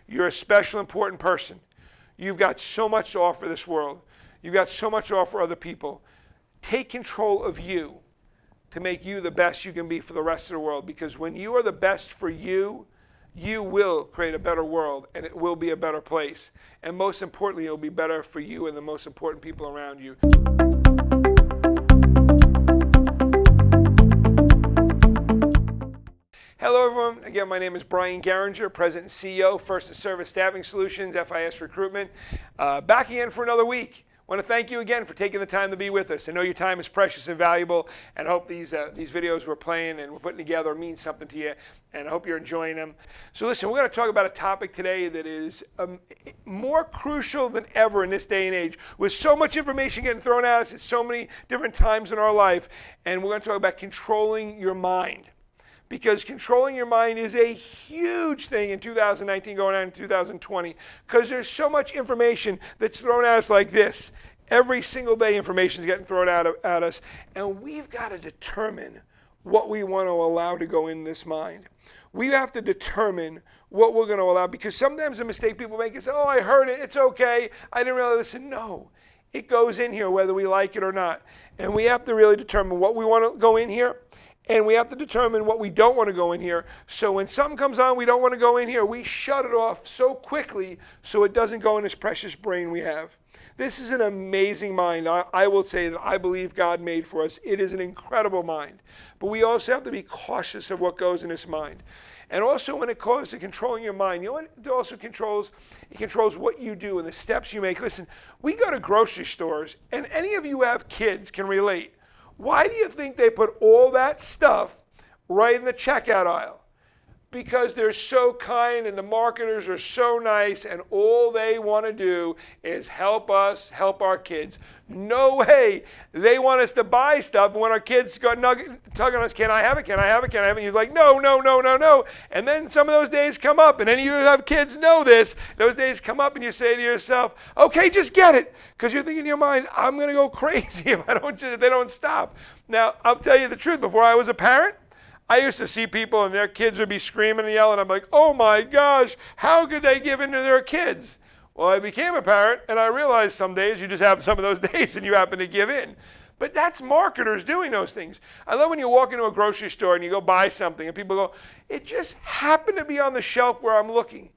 You're a special, important person. You've got so much to offer this world. You've got so much to offer other people. Take control of you to make you the best you can be for the rest of the world, because when you are the best for you, you will create a better world, and it will be a better place. And most importantly, it'll be better for you and the most important people around you. Hello everyone, again my name is Brian Geringer, President and CEO, First to Service Staffing Solutions, FIS Recruitment. Back again for another week. I want to thank you again for taking the time to be with us. I know your time is precious and valuable, and I hope these videos we're playing and we're putting together mean something to you, and I hope you're enjoying them. So listen, we're going to talk about a topic today that is more crucial than ever in this day and age. With so much information getting thrown at us at so many different times in our life, and we're going to talk about controlling your mind. Because controlling your mind is a huge thing in 2019 going on in 2020, because there's so much information that's thrown at us like this. Every single day information is getting thrown at us, and we've got to determine what we want to allow to go in this mind. We have to determine what we're going to allow, because sometimes the mistake people make is, oh, I heard it, it's okay, I didn't really listen. No, it goes in here whether we like it or not, and we have to really determine what we want to go in here. And we have to determine what we don't want to go in here. So when something comes on we don't want to go in here, we shut it off so quickly so it doesn't go in this precious brain we have. This is an amazing mind. I will say that I believe God made for us. It is an incredible mind. But we also have to be cautious of what goes in this mind. And also when it comes to controlling your mind, you know what it also controls? It controls what you do and the steps you make. Listen, we go to grocery stores, and any of you who have kids can relate. Why do you think they put all that stuff right in the checkout aisle? Because they're so kind and the marketers are so nice, and all they want to do is help us help our kids. No way. They want us to buy stuff, and when our kids go tugging on us, can I have it, can I have it, can I have it? And he's like, no, no, no, no, no. And then some of those days come up, and any of you who have kids know this. Those days come up and you say to yourself, okay, just get it. Because you're thinking in your mind, I'm going to go crazy if they don't stop. Now, I'll tell you the truth. Before I was a parent, I used to see people and their kids would be screaming and yelling. I'm like, oh my gosh, how could they give in to their kids? Well, I became a parent, and I realized some days you just have some of those days and you happen to give in. But that's marketers doing those things. I love when you walk into a grocery store and you go buy something and people go, it just happened to be on the shelf where I'm looking.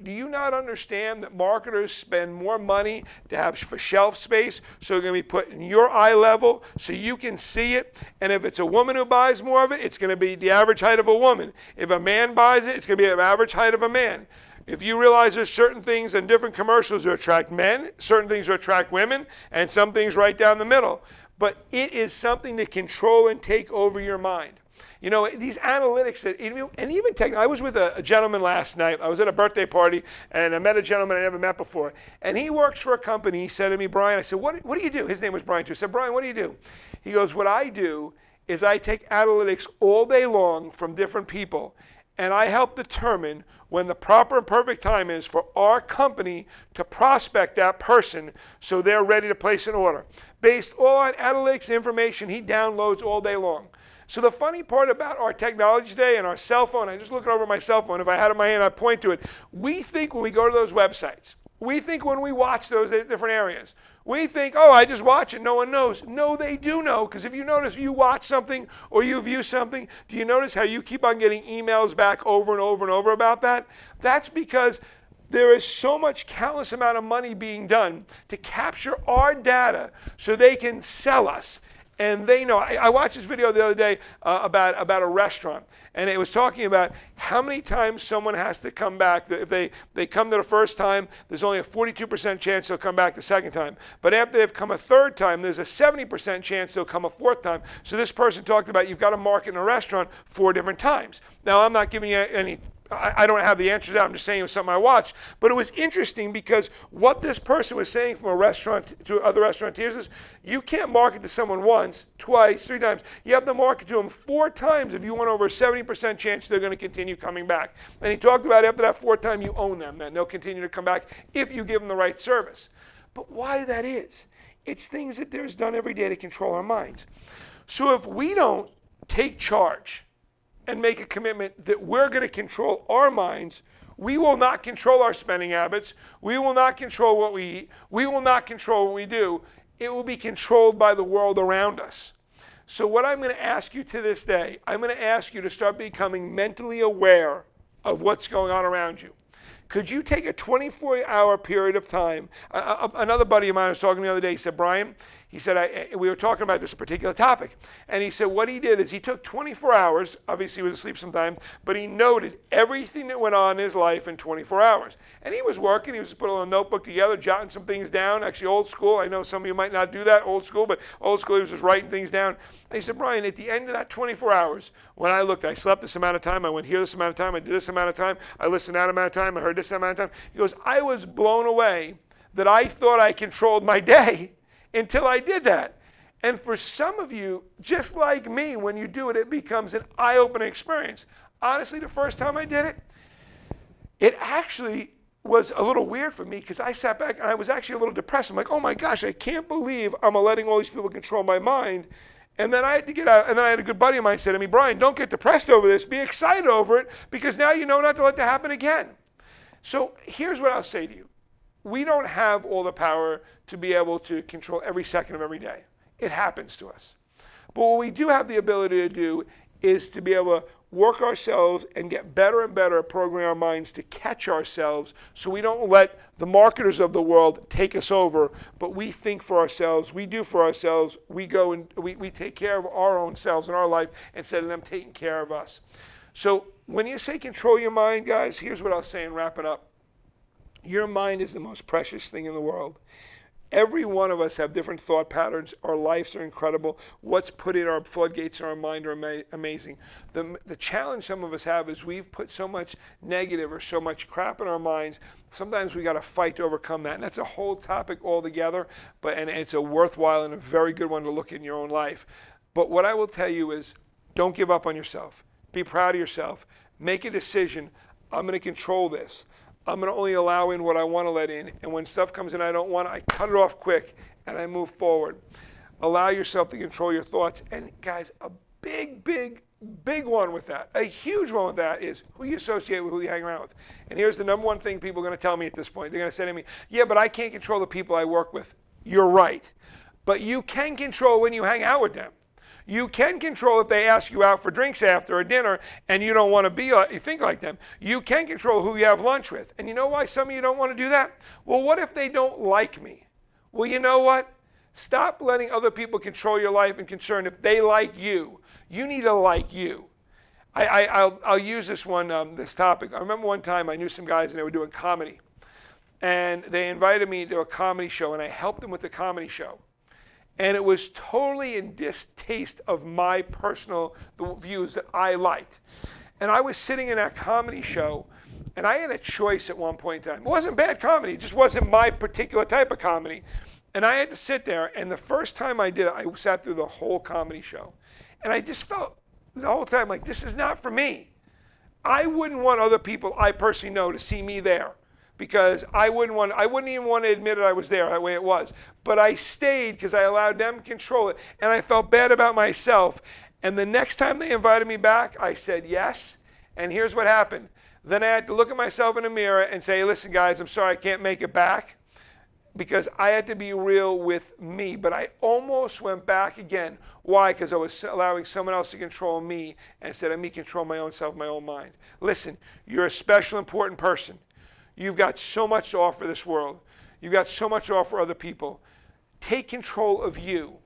Do you not understand that marketers spend more money to have for shelf space, so it's going to be put in your eye level so you can see it? And if it's a woman who buys more of it, it's going to be the average height of a woman. If a man buys it, it's going to be the average height of a man. If you realize there's certain things in different commercials that attract men, certain things that attract women, and some things right down the middle. But it is something to control and take over your mind. You know, these analytics, and even tech. I was with a gentleman last night. I was at a birthday party, and I met a gentleman I never met before. And he works for a company. He said to me, Brian, I said, what do you do? His name was Brian, too. I said, Brian, what do you do? He goes, what I do is I take analytics all day long from different people, and I help determine when the proper and perfect time is for our company to prospect that person so they're ready to place an order. Based all on analytics information he downloads all day long. So the funny part about our technology today and our cell phone, I just look over my cell phone, if I had it in my hand, I'd point to it. We think when we go to those websites, we think when we watch those different areas, we think, oh, I just watch it, no one knows. No, they do know, because if you notice you watch something or you view something, do you notice how you keep on getting emails back over and over and over about that? That's because there is so much countless amount of money being done to capture our data so they can sell us. And they know. I watched this video the other day about a restaurant, and it was talking about how many times someone has to come back. If they come to the first time, there's only a 42% chance they'll come back the second time. But after they've come a third time, there's a 70% chance they'll come a fourth time. So this person talked about you've got to market in a restaurant 4 different times. Now, I'm not giving you any I don't have the answers to that. I'm just saying it was something I watched. But it was interesting because what this person was saying from a restaurant to other restaurateurs is you can't market to someone once, twice, 3 times. You have to market to them 4 times if you want over a 70% chance they're going to continue coming back. And he talked about after that 4th time, you own them. Then they'll continue to come back if you give them the right service. But why that is, it's things that there's done every day to control our minds. So if we don't take charge and make a commitment that we're going to control our minds, We will not control our spending habits. We will not control what we eat. We will not control what we do. It will be controlled by the world around us. So what I'm going to ask you to this day, I'm going to ask you to start becoming mentally aware of what's going on around you. Could you take a 24-hour period of time? Another buddy of mine was talking the other day. He said, Brian, he said, we were talking about this particular topic. And he said what he did is he took 24 hours. Obviously, he was asleep sometimes. But he noted everything that went on in his life in 24 hours. And he was working. He was putting a little notebook together, jotting some things down. Actually, old school. I know some of you might not do that, old school. But old school, he was just writing things down. And he said, Brian, at the end of that 24 hours, when I looked, I slept this amount of time. I went here this amount of time. I did this amount of time. I listened that amount of time. I heard this amount of time. He goes, I was blown away that I thought I controlled my day until I did that. And for some of you, just like me, when you do it, it becomes an eye-opening experience. Honestly, the first time I did it, it actually was a little weird for me because I sat back and I was actually a little depressed. I'm like, oh my gosh, I can't believe I'm letting all these people control my mind. And then I had to get out, and then I had a good buddy of mine say to me, Brian, don't get depressed over this. Be excited over it because now you know not to let that happen again. So here's what I'll say to you. We don't have all the power to be able to control every second of every day. It happens to us. But what we do have the ability to do is to be able to work ourselves and get better and better at programming our minds to catch ourselves so we don't let the marketers of the world take us over, but we think for ourselves, we do for ourselves, we go and we take care of our own selves in our life instead of them taking care of us. So when you say control your mind, guys, here's what I'll say and wrap it up. Your mind is the most precious thing in the world. Every one of us have different thought patterns. Our lives are incredible. What's put in our floodgates in our mind are amazing. The challenge some of us have is we've put so much negative or so much crap in our minds. Sometimes we got to fight to overcome that. And that's a whole topic altogether, and it's a worthwhile and a very good one to look in your own life. But what I will tell you is don't give up on yourself. Be proud of yourself. Make a decision. I'm going to control this. I'm going to only allow in what I want to let in. And when stuff comes in I don't want, I cut it off quick and I move forward. Allow yourself to control your thoughts. And guys, a big one with that, a huge one with that is who you associate with, who you hang around with. And here's the number one thing people are going to tell me at this point. They're going to say to me, yeah, but I can't control the people I work with. You're right. But you can control when you hang out with them. You can control if they ask you out for drinks after a dinner and you don't want to you think like them. You can control who you have lunch with. And you know why some of you don't want to do that? Well, what if they don't like me? Well, you know what? Stop letting other people control your life and concern. If they like you, you need to like you. I'll use this this topic. I remember one time I knew some guys and they were doing comedy. And they invited me to a comedy show and I helped them with the comedy show. And it was totally in distaste of my personal views that I liked. And I was sitting in that comedy show, and I had a choice at one point in time. It wasn't bad comedy. It just wasn't my particular type of comedy. And I had to sit there, and the first time I did it, I sat through the whole comedy show. And I just felt the whole time like, this is not for me. I wouldn't want other people I personally know to see me there. Because I wouldn't even want to admit it I was there, that way it was. But I stayed because I allowed them to control it. And I felt bad about myself. And the next time they invited me back, I said yes. And here's what happened. Then I had to look at myself in the mirror and say, hey, listen, guys, I'm sorry I can't make it back. Because I had to be real with me. But I almost went back again. Why? Because I was allowing someone else to control me instead of me control my own self, my own mind. Listen, you're a special, important person. You've got so much to offer this world. You've got so much to offer other people. Take control of you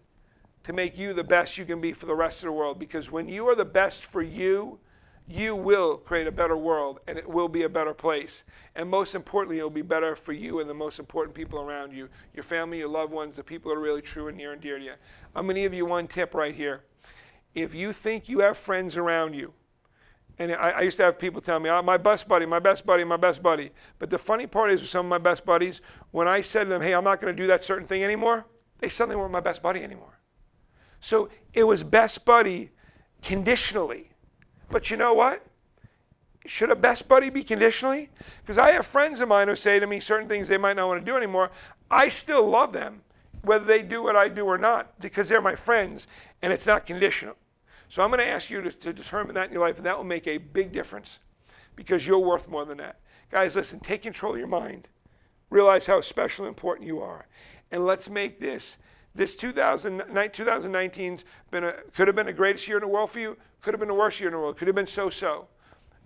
to make you the best you can be for the rest of the world. Because when you are the best for you, you will create a better world and it will be a better place. And most importantly, it'll be better for you and the most important people around you. Your family, your loved ones, the people that are really true and near and dear to you. I'm going to give you one tip right here. If you think you have friends around you, and I used to have people tell me, oh, my best buddy, my best buddy, my best buddy. But the funny part is with some of my best buddies, when I said to them, hey, I'm not going to do that certain thing anymore, they suddenly weren't my best buddy anymore. So it was best buddy conditionally. But you know what? Should a best buddy be conditionally? Because I have friends of mine who say to me certain things they might not want to do anymore. I still love them, whether they do what I do or not, because they're my friends, and it's not conditional. So I'm going to ask you to determine that in your life, and that will make a big difference because you're worth more than that. Guys, listen, take control of your mind. Realize how special and important you are. And let's make this 2019's could have been the greatest year in the world for you, could have been the worst year in the world, could have been so-so.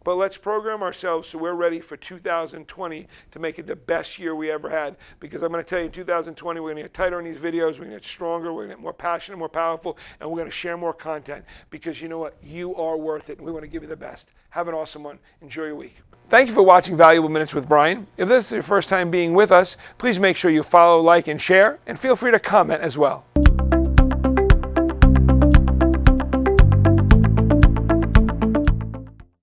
But let's program ourselves so we're ready for 2020 to make it the best year we ever had. Because I'm going to tell you, in 2020, we're going to get tighter on these videos, we're going to get stronger, we're going to get more passionate, more powerful, and we're going to share more content. Because you know what? You are worth it, and we want to give you the best. Have an awesome one. Enjoy your week. Thank you for watching Valuable Minutes with Brian. If this is your first time being with us, please make sure you follow, like, and share, and feel free to comment as well.